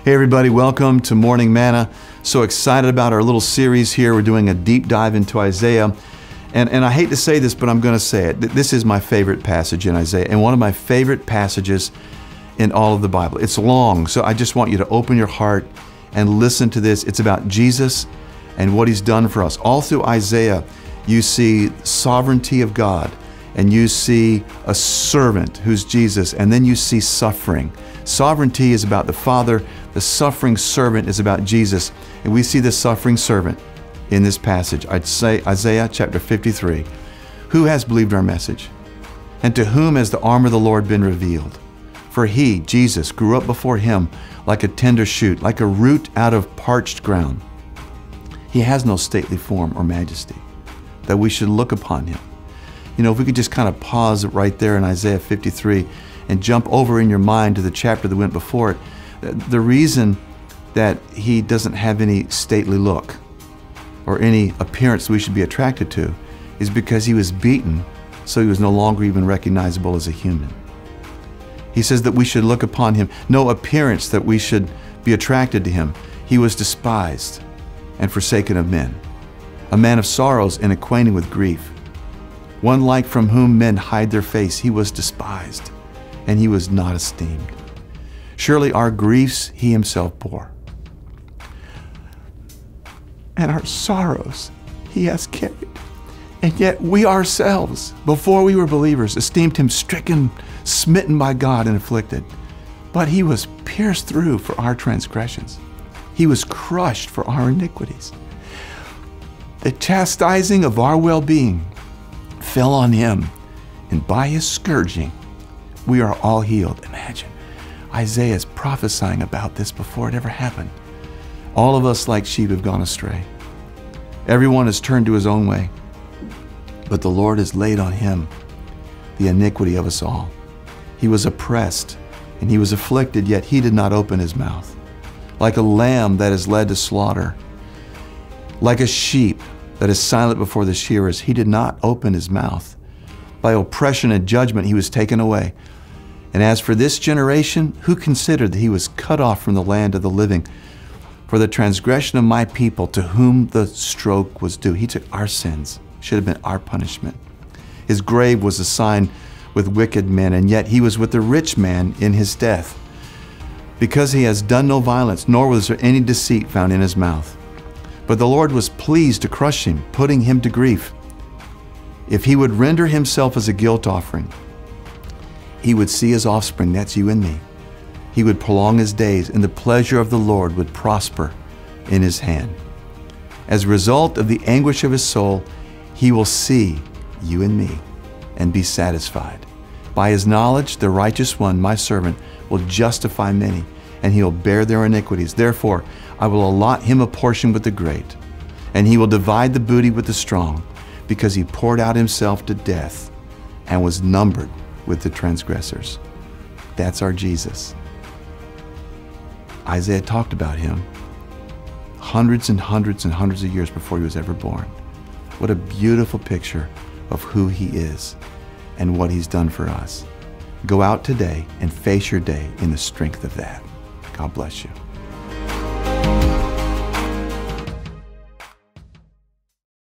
Hey everybody, welcome to Morning Manna. So excited about our little series here. We're doing a deep dive into Isaiah. And I hate to say this, but I'm going to say it. This is my favorite passage in Isaiah and one of my favorite passages in all of the Bible. It's long, so I just want you to open your heart and listen to this. It's about Jesus and what He's done for us. All through Isaiah, you see sovereignty of God, and you see a servant who's Jesus, and then you see suffering. Sovereignty is about the Father. The suffering servant is about Jesus. And we see the suffering servant in this passage. I'd say Isaiah chapter 53. Who has believed our message? And to whom has the arm of the Lord been revealed? For He, Jesus, grew up before Him like a tender shoot, like a root out of parched ground. He has no stately form or majesty, that we should look upon Him. You know, if we could just kind of pause right there in Isaiah 53 and jump over in your mind to the chapter that went before it. The reason that He doesn't have any stately look or any appearance we should be attracted to is because He was beaten, so He was no longer even recognizable as a human. He says that we should look upon Him, no appearance that we should be attracted to Him. He was despised and forsaken of men, a man of sorrows and acquainted with grief, one like from whom men hide their face. He was despised, and He was not esteemed. Surely our griefs He Himself bore, and our sorrows He has carried. And yet we ourselves, before we were believers, esteemed Him stricken, smitten by God, and afflicted. But He was pierced through for our transgressions. He was crushed for our iniquities. The chastising of our well-being fell on Him, and by His scourging, we are all healed. Imagine, Isaiah is prophesying about this before it ever happened. All of us like sheep have gone astray. Everyone has turned to his own way, but the Lord has laid on Him the iniquity of us all. He was oppressed and He was afflicted, yet He did not open His mouth. Like a lamb that is led to slaughter, like a sheep that is silent before the shearers, He did not open His mouth. By oppression and judgment He was taken away. And as for this generation, who considered that He was cut off from the land of the living? For the transgression of my people, to whom the stroke was due. He took our sins, should have been our punishment. His grave was assigned with wicked men, and yet He was with the rich man in his death, because He has done no violence, nor was there any deceit found in His mouth. But the Lord was pleased to crush Him, putting Him to grief. If He would render Himself as a guilt offering, He would see His offspring, that's you and me. He would prolong His days, and the pleasure of the Lord would prosper in His hand. As a result of the anguish of His soul, He will see you and me and be satisfied. By His knowledge, the righteous one, my servant, will justify many, and He will bear their iniquities. Therefore, I will allot him a portion with the great, and he will divide the booty with the strong, because he poured out himself to death and was numbered with the transgressors. That's our Jesus. Isaiah talked about Him hundreds and hundreds and hundreds of years before He was ever born. What a beautiful picture of who He is and what He's done for us. Go out today and face your day in the strength of that. God bless you.